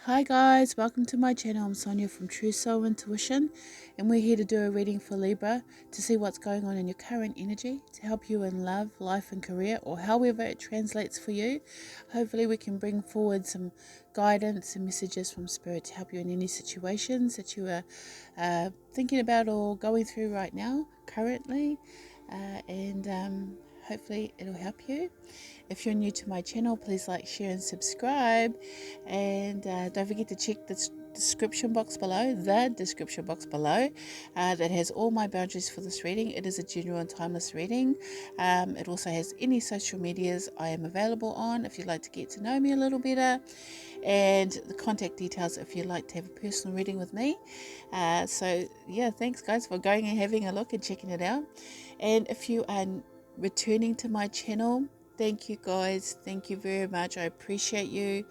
Hi guys, welcome to my channel. I'm Sonia from True Soul Intuition, and we're here to do a reading for Libra to see what's going on in your current energy, to help you in love, life and career, or however it translates for you. Hopefully we can bring forward some guidance and messages from Spirit to help you in any situations that you are thinking about or going through right now, currently, and hopefully it'll help you. If you're new to my channel, please like, share and subscribe, and don't forget to check the description box below, that has all my boundaries for this reading. It is a genuine timeless reading. It also has any social medias I am available on if you'd like to get to know me a little better, and the contact details if you'd like to have a personal reading with me. So yeah, thanks guys for going and having a look and checking it out. And if you are returning to my channel, thank you guys, thank you very much. I appreciate you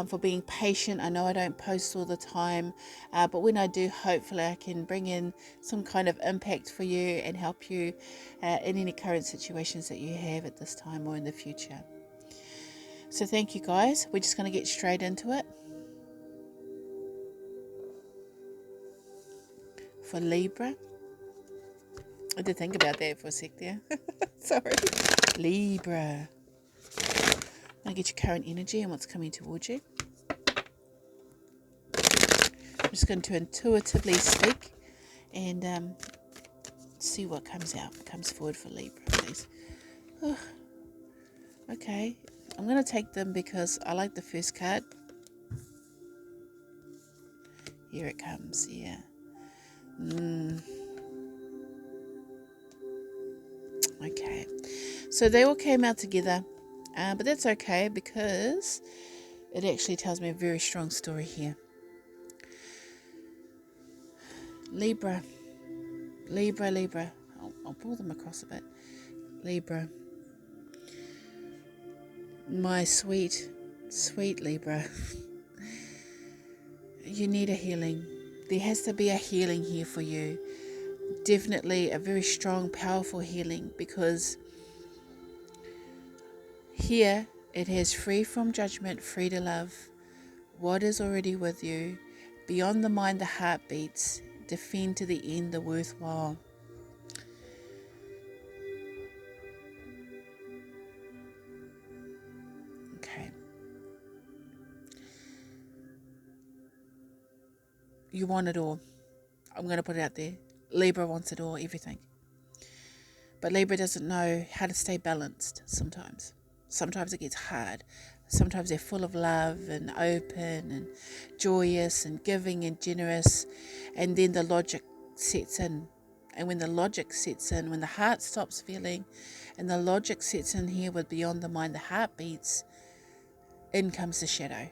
for being patient. I know I don't post all the time, but when I do, hopefully I can bring in some kind of impact for you and help you in any current situations that you have at this time or in the future. So thank you guys. We're just going to get straight into it. For Libra, I did think about that for a sec there. Sorry. Libra, I'm going to get your current energy and what's coming towards you. I'm just going to intuitively speak and see what comes forward for Libra, please. Oh, okay, I'm going to take them because I like the first card. Here it comes, yeah. Okay, so they all came out together, but that's okay because it actually tells me a very strong story here. Libra. I'll pull them across a bit. Libra. My sweet Libra. You need a healing. There has to be a healing here for you. Definitely a very strong, powerful healing, because here it has free from judgment, free to love. What is already with you? Beyond the mind, the heart beats. Defend to the end the worthwhile. Okay. You want it all. I'm going to put it out there. Libra wants it all, everything. But Libra doesn't know how to stay balanced sometimes. Sometimes it gets hard. Sometimes they're full of love and open and joyous and giving and generous. And then the logic sets in. And when the logic sets in, when the heart stops feeling and the logic sets in here with beyond the mind, the heart beats, in comes the shadow.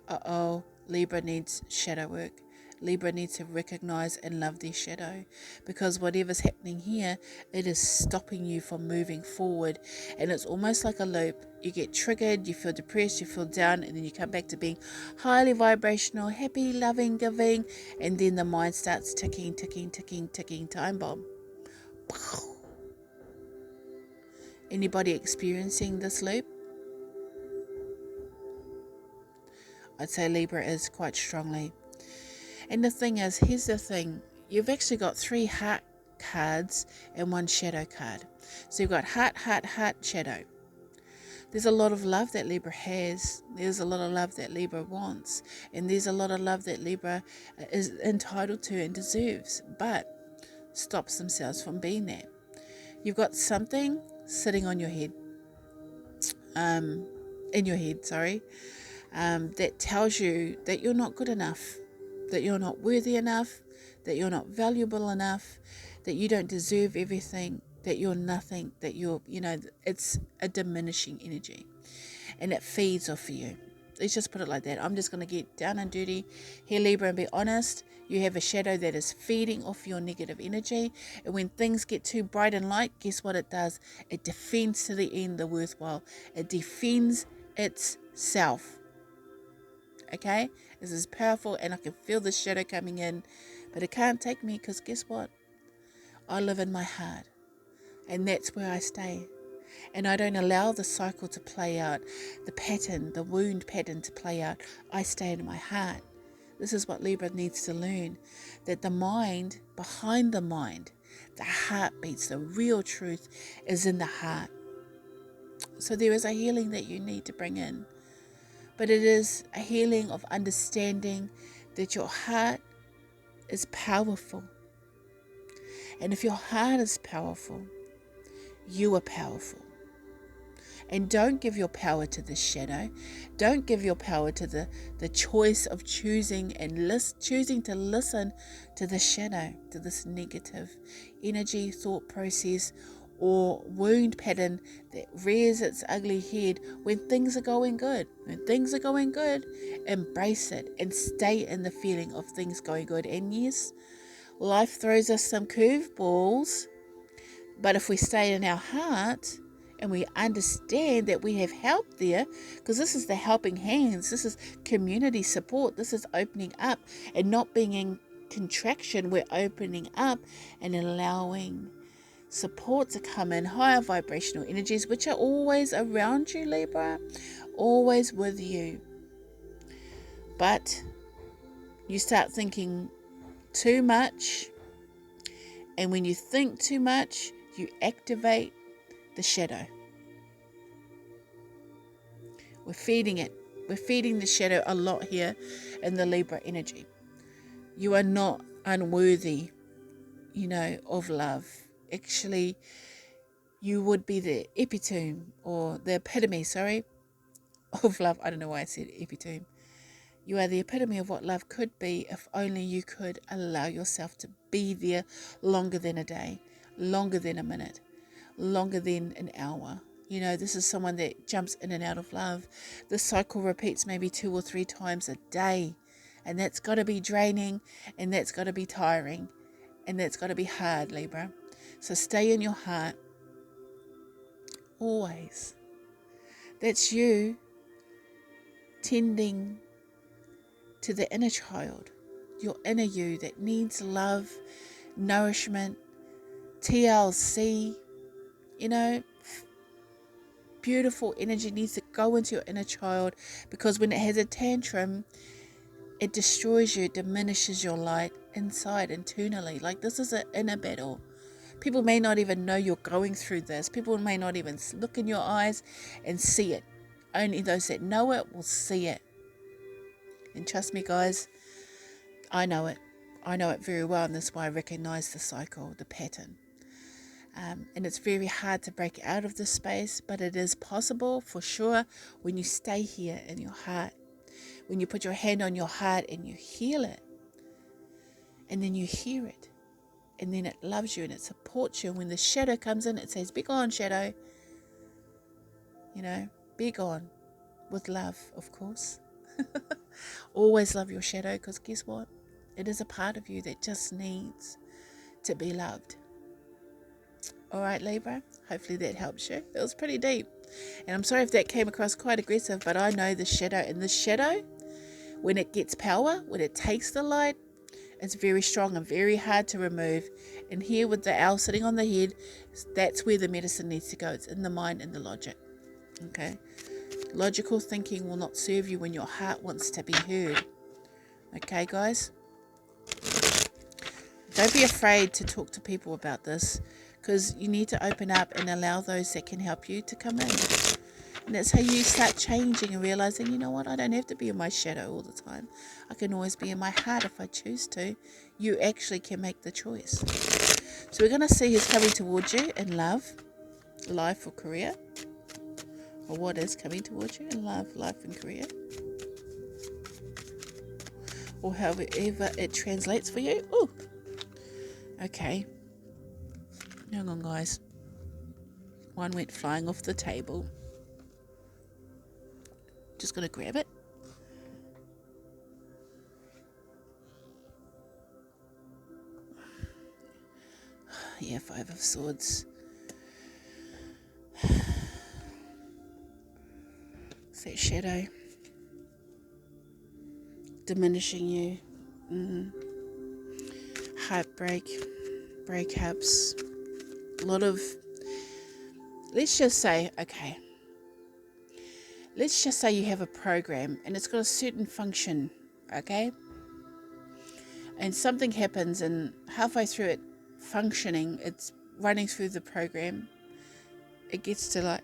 Uh-oh, Libra needs shadow work. Libra needs to recognize and love their shadow, because whatever's happening here, it is stopping you from moving forward. And it's almost like a loop. You get triggered, you feel depressed, you feel down, and then you come back to being highly vibrational, happy, loving, giving, and then the mind starts ticking, time bomb. Anybody experiencing this loop? I'd say Libra is quite strongly. And the thing is, here's the thing. You've actually got 3 heart cards and 1 shadow card. So you've got heart, shadow. There's a lot of love that Libra has. There's a lot of love that Libra wants. And there's a lot of love that Libra is entitled to and deserves, but stops themselves from being that. You've got something sitting on your head. In your head, that tells you that you're not good enough, that you're not worthy enough, that you're not valuable enough, that you don't deserve everything, that you're nothing, that you're, it's a diminishing energy and it feeds off of you. Let's just put it like that. I'm just going to get down and dirty here, Libra, and be honest. You have a shadow that is feeding off your negative energy, and when things get too bright and light, guess what it does? It defends to the end the worthwhile. It defends itself. Okay, this is powerful, and I can feel the shadow coming in, but it can't take me, because guess what? I live in my heart, and that's where I stay. and I don't allow the cycle to play out, the pattern, the wound pattern to play out. I stay in my heart. This is what Libra needs to learn, that the mind, behind the mind, the heartbeats, the real truth is in the heart. So there is a healing that you need to bring in, but it is a healing of understanding that your heart is powerful. And if your heart is powerful, you are powerful. And don't give your power to the shadow. Don't give your power to the choice of choosing choosing to listen to the shadow, to this negative energy, thought process, or wound pattern that rears its ugly head when things are going good. When things are going good, embrace it and stay in the feeling of things going good. And yes, life throws us some curveballs, but if we stay in our heart and we understand that we have help there, because this is the helping hands, this is community support, this is opening up and not being in contraction. We're opening up and allowing support to come in, higher vibrational energies, which are always around you, Libra, always with you. But you start thinking too much, and when you think too much, you activate the shadow. We're feeding it. We're feeding the shadow a lot here in the Libra energy. You are not unworthy, of love. Actually, you would be the epitome, or the epitome, of love. I don't know why I said epitome. You are the epitome of what love could be if only you could allow yourself to be there longer than a day, longer than a minute, longer than an hour. This is someone that jumps in and out of love. The cycle repeats maybe 2 or 3 times a day. And that's got to be draining, and that's got to be tiring, and that's got to be hard, Libra. So stay in your heart. Always. That's you tending to the inner child, your inner you that needs love, nourishment, TLC, beautiful energy needs to go into your inner child, because when it has a tantrum, it destroys you, it diminishes your light inside, internally. Like, this is an inner battle. People may not even know you're going through this. People may not even look in your eyes and see it. Only those that know it will see it. And trust me, guys, I know it. I know it very well, and that's why I recognize the cycle, the pattern. And it's very hard to break out of this space, but it is possible for sure when you stay here in your heart. When you put your hand on your heart and you heal it, and then you hear it, and then it loves you and it supports you. And when the shadow comes in, it says, "Be gone, shadow." Be gone, with love, of course. Always love your shadow, because guess what? It is a part of you that just needs to be loved. All right, Libra, hopefully that helps you. It was pretty deep. And I'm sorry if that came across quite aggressive, but I know the shadow. And the shadow, when it gets power, when it takes the light, it's very strong and very hard to remove. And here with the owl sitting on the head, that's where the medicine needs to go. It's in the mind and the logic. Okay? Logical thinking will not serve you when your heart wants to be heard. Okay, guys? Don't be afraid to talk to people about this, because you need to open up and allow those that can help you to come in. And that's how you start changing and realizing, you know what, I don't have to be in my shadow all the time. I can always be in my heart if I choose to. You actually can make the choice. So we're going to see who's coming towards you in love, life, or career. Or what is coming towards you in love, life, and career. Or however it translates for you. Ooh. Okay. Hang on, guys. One went flying off the table. Just going to grab it. Yeah, 5 of Swords. It's that shadow. Diminishing you. Heartbreak. Breakups. A lot of let's just say, okay, let's just say you have a program and it's got a certain function, okay? And something happens, and halfway through it functioning, it's running through the program. It gets to like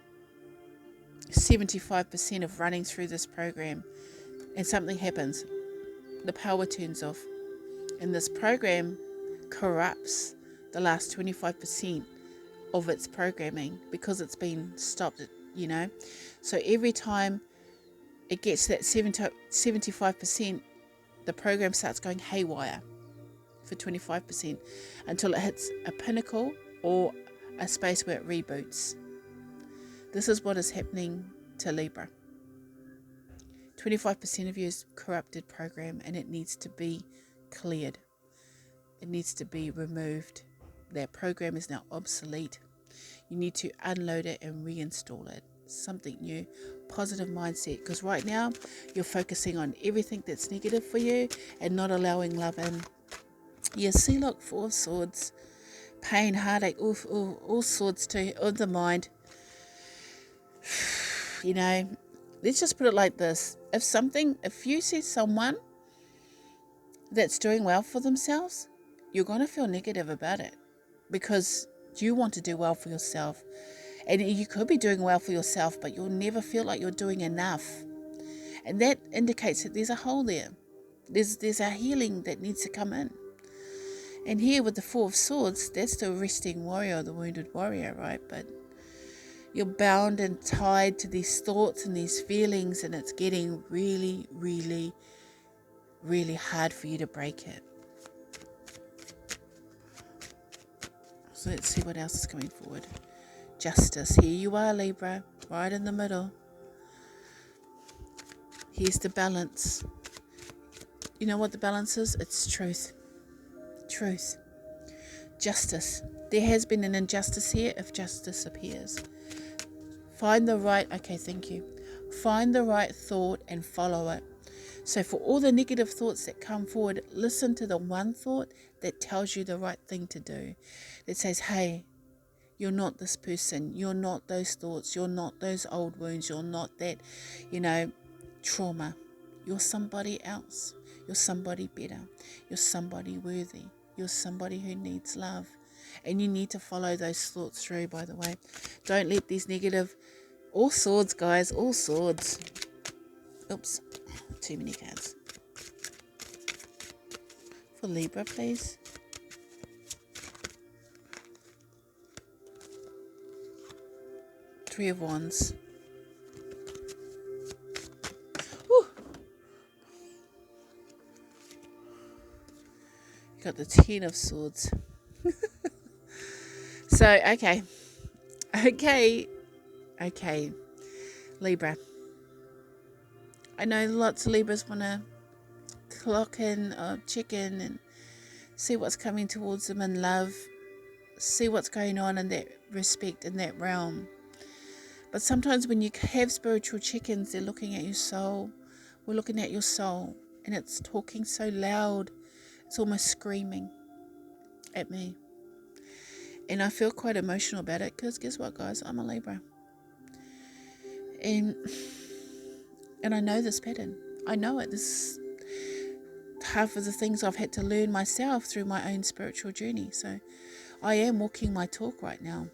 75% of running through this program, and something happens. The power turns off, and this program corrupts the last 25% of its programming because it's been stopped, you know. So every time it gets that 75%, the program starts going haywire for 25% until it hits a pinnacle or a space where it reboots. This is what is happening to Libra. 25% of you is corrupted program, and it needs to be cleared. It needs to be removed. That program is now obsolete. You need to unload it and reinstall it. Something new, positive mindset, because right now you're focusing on everything that's negative for you and not allowing love in. Yeah, see, look, Four of Swords, pain, heartache, all swords too, of the mind. You know, let's just put it like this. If you see someone that's doing well for themselves, you're going to feel negative about it because you want to do well for yourself. And you could be doing well for yourself, but you'll never feel like you're doing enough. And that indicates that there's a hole there. There's a healing that needs to come in. And here with the Four of Swords, that's the resting warrior, the wounded warrior, right? But you're bound and tied to these thoughts and these feelings, and it's getting really, really, really hard for you to break it. So let's see what else is coming forward. Justice. Here you are, Libra, right in the middle. Here's the balance. You know what the balance is? It's truth. Truth. Justice. There has been an injustice here. If justice appears, find the right, okay, thank you. Find the right thought and follow it. So for all the negative thoughts that come forward, listen to the one thought that tells you the right thing to do. That says, hey, you're not this person. You're not those thoughts. You're not those old wounds. You're not that, trauma. You're somebody else. You're somebody better. You're somebody worthy. You're somebody who needs love. And you need to follow those thoughts through, by the way. Don't let these negative... All swords, guys. All swords. Oops. Too many cards. For Libra, please. Three of Wands. Woo. You got the Ten of Swords. So, okay, Libra. I know lots of Libras want to clock in or check in and see what's coming towards them in love, see what's going on in that respect, in that realm. But sometimes when you have spiritual check-ins, they're looking at your soul. We're looking at your soul, and it's talking so loud. It's almost screaming at me. And I feel quite emotional about it because guess what, guys? I'm a Libra. And I know this pattern. I know it. This is half of the things I've had to learn myself through my own spiritual journey. So I am walking my talk right now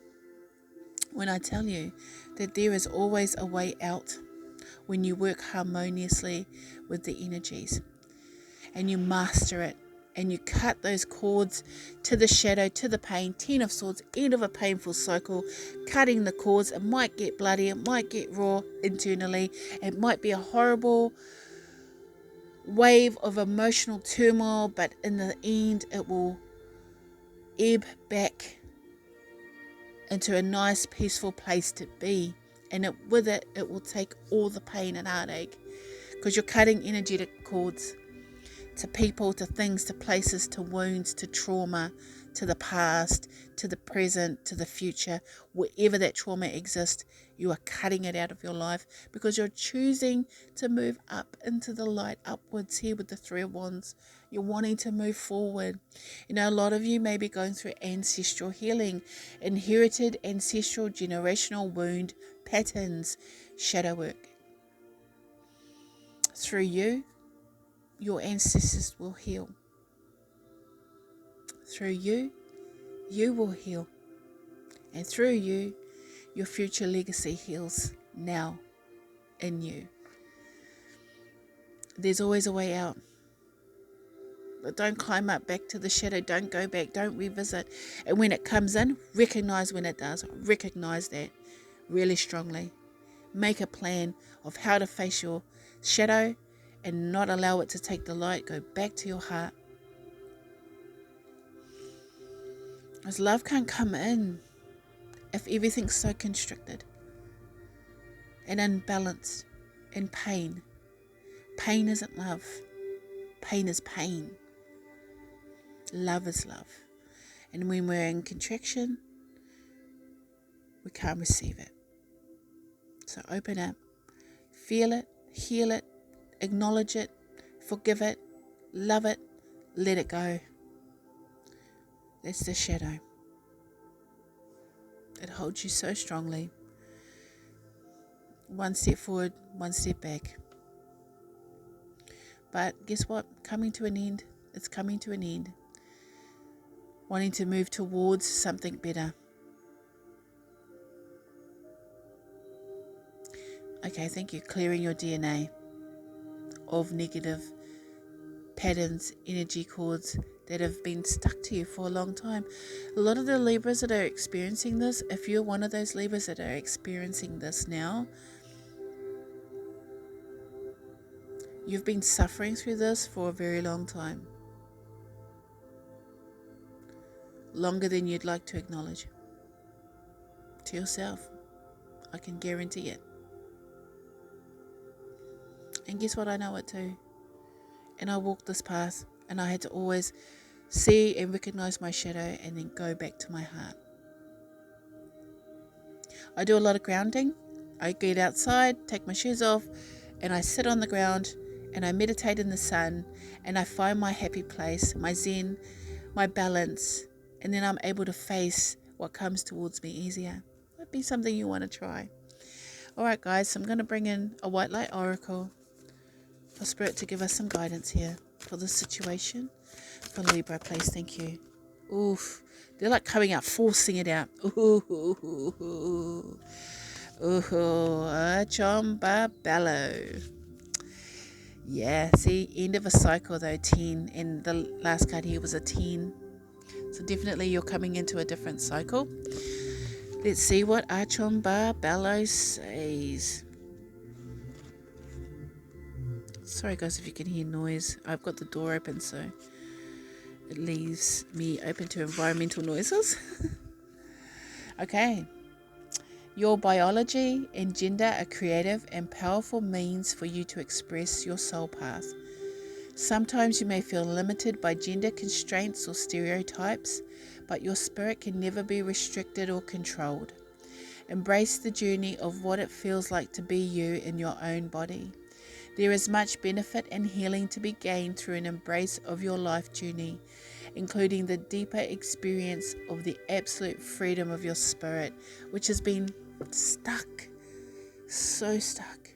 when I tell you that there is always a way out when you work harmoniously with the energies and you master it and you cut those cords to the shadow, to the pain. Ten of Swords, end of a painful cycle, cutting the cords. It might get bloody, it might get raw internally, it might be a horrible wave of emotional turmoil, but in the end it will ebb back into a nice peaceful place to be, and with it will take all the pain and heartache, because you're cutting energetic cords to people, to things, to places, to wounds, to trauma, to the past, to the present, to the future. Wherever that trauma exists, you are cutting it out of your life because you're choosing to move up into the light, upwards here with the Three of Wands. You're wanting to move forward. You know, a lot of you may be going through ancestral healing, inherited ancestral generational wound patterns, shadow work. Through you, your ancestors will heal. Through you, you will heal. And through you, your future legacy heals now in you. There's always a way out. But don't climb up back to the shadow. Don't go back. Don't revisit. And when it comes in, recognize when it does. Recognize that really strongly. Make a plan of how to face your shadow and not allow it to take the light. Go back to your heart. Because love can't come in if everything's so constricted and unbalanced and pain. Pain isn't love. Pain is pain. Love is love. And when we're in contraction, we can't receive it. So open up, feel it, heal it, acknowledge it, forgive it, love it, let it go. That's the shadow. It holds you so strongly. One step forward, one step back. But guess what? Coming to an end. It's coming to an end. Wanting to move towards something better. Okay, thank you. Clearing your DNA of negative patterns, energy cords that have been stuck to you for a long time. A lot of the Libras that are experiencing this, if you're one of those Libras that are experiencing this now, you've been suffering through this for a very long time. Longer than you'd like to acknowledge. To yourself. I can guarantee it. And guess what? I know it too. And I walked this path, and I had to always see and recognize my shadow and then go back to my heart. I do a lot of grounding. I get outside, take my shoes off, and I sit on the ground and I meditate in the sun, and I find my happy place, my zen, my balance, and then I'm able to face what comes towards me easier. Might be something you want to try. Alright guys, so I'm going to bring in a white light oracle for Spirit to give us some guidance here for this situation. For Libra, please, thank you. Oof, they're like coming out, forcing it out. Ooh, ooh, ooh, ooh. Ooh, chomba bello. Yeah, see, end of a cycle though, 10, and the last card here was a 10. So definitely you're coming into a different cycle. Let's see what Achomba Bello says. Sorry guys if you can hear noise. I've got the door open, so it leaves me open to environmental noises. Okay. Your biology and gender are creative and powerful means for you to express your soul path. Sometimes you may feel limited by gender constraints or stereotypes, but your spirit can never be restricted or controlled. Embrace the journey of what it feels like to be you in your own body. There is much benefit and healing to be gained through an embrace of your life journey, including the deeper experience of the absolute freedom of your spirit, which has been stuck. So stuck.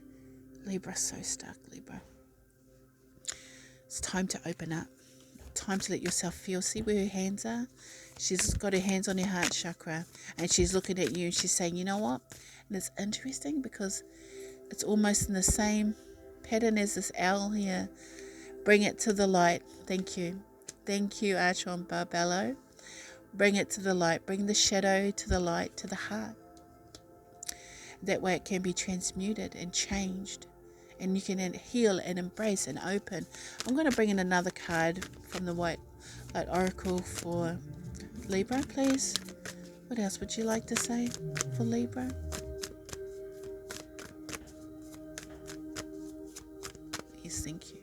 Libra, so stuck, Libra. It's time to open up. Time to let yourself feel. See where her hands are? She's got her hands on her heart chakra, and she's looking at you and she's saying, you know what? And it's interesting because it's almost in the same pattern as this owl here. Bring it to the light. Thank you. Thank you, Archon Barbello. Bring it to the light. Bring the shadow to the light, to the heart. That way it can be transmuted and changed. And you can heal and embrace and open. I'm going to bring in another card from the White Light Oracle for Libra, please. What else would you like to say for Libra? Yes, thank you.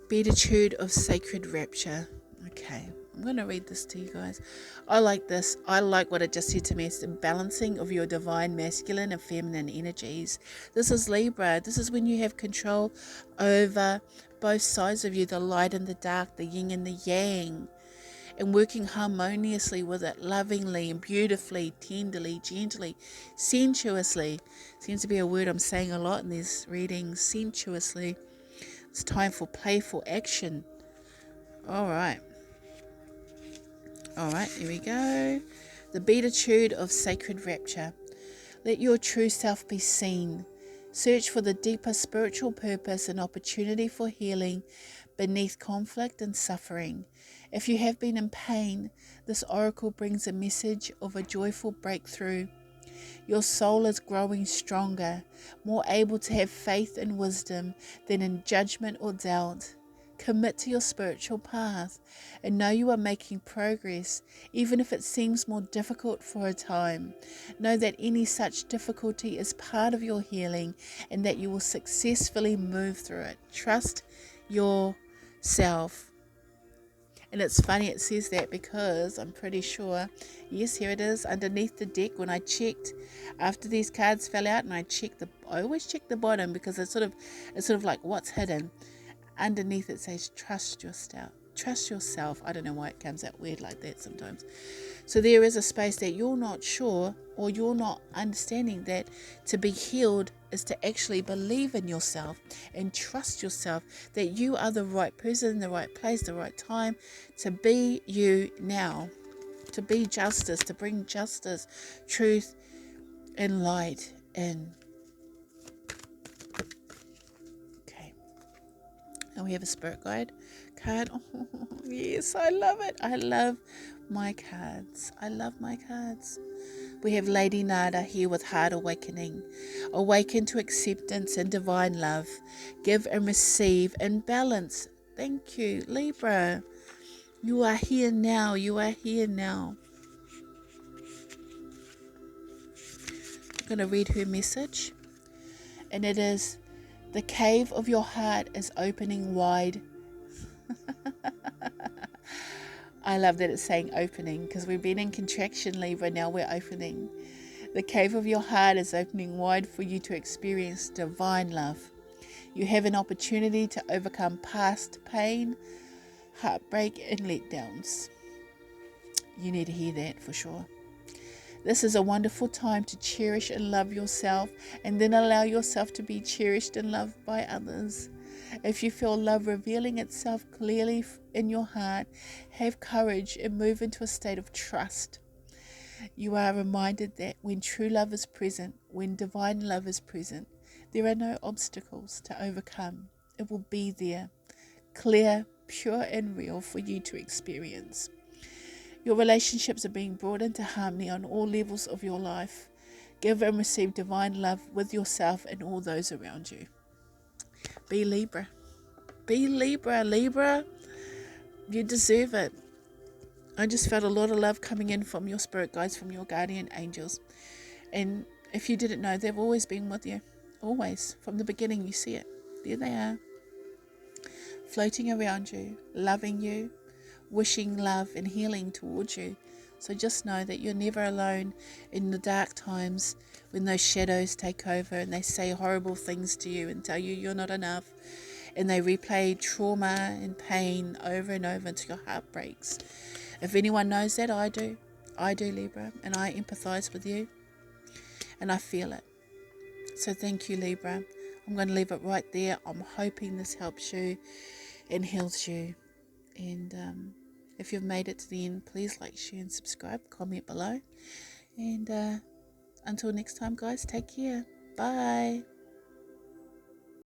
Beatitude of Sacred Rapture. Okay. I'm going to read this to you guys. I like this. I like what it just said to me. It's the balancing of your divine masculine and feminine energies. This is Libra. This is when you have control over both sides of you, the light and the dark, the yin and the yang, and working harmoniously with it, lovingly and beautifully, tenderly, gently, sensuously. Seems to be a word I'm saying a lot in these readings, sensuously. It's time for playful action. All right, here we go. The beatitude of sacred rapture. Let your true self be seen. Search for the deeper spiritual purpose and opportunity for healing beneath conflict and suffering. If you have been in pain, this oracle brings a message of a joyful breakthrough. Your soul is growing stronger, more able to have faith and wisdom than in judgment or doubt. Commit to your spiritual path and know you are making progress, even if it seems more difficult for a time. Know that any such difficulty is part of your healing and that you will successfully move through it. Trust yourself. And it's funny it says that because I'm pretty sure, yes, here it is, underneath the deck when I checked, after these cards fell out, and I always check the bottom because it's sort of like what's hidden. Underneath it says trust yourself. I don't know why it comes out weird like that sometimes. So there is a space that you're not sure, or you're not understanding, that to be healed is to actually believe in yourself and trust yourself that you are the right person in the right place, the right time to be you now, to be justice, to bring justice, truth and light in. Okay. And we have a spirit guide card. Oh, yes, I love it. I love my cards. We have Lady Nada here with Heart Awakening. Awaken to acceptance and divine love. Give and receive in balance. Thank you, Libra. You are here now. I'm going to read her message. And it is, the cave of your heart is opening wide. I love that it's saying opening, because we've been in contraction, Libra, now we're opening. The cave of your heart is opening wide for you to experience divine love. You have an opportunity to overcome past pain, heartbreak and letdowns. You need to hear that for sure. This is a wonderful time to cherish and love yourself, and then allow yourself to be cherished and loved by others. If you feel love revealing itself clearly in your heart, have courage and move into a state of trust. You are reminded that when true love is present, when divine love is present, there are no obstacles to overcome. It will be there, clear, pure and real for you to experience. Your relationships are being brought into harmony on all levels of your life. Give and receive divine love with yourself and all those around you. Be Libra. Be Libra. Libra, you deserve it. I just felt a lot of love coming in from your spirit guides, from your guardian angels. And if you didn't know, they've always been with you. Always. From the beginning, you see it. There they are. Floating around you, loving you, wishing love and healing towards you. So just know that you're never alone in the dark times when those shadows take over and they say horrible things to you and tell you you're not enough. And they replay trauma and pain over and over until your heart breaks. If anyone knows that, I do. I do, Libra, and I empathize with you. And I feel it. So thank you, Libra. I'm going to leave it right there. I'm hoping this helps you and heals you. And if you've made it to the end, please like, share and subscribe. Comment below. And until next time, guys, take care. Bye.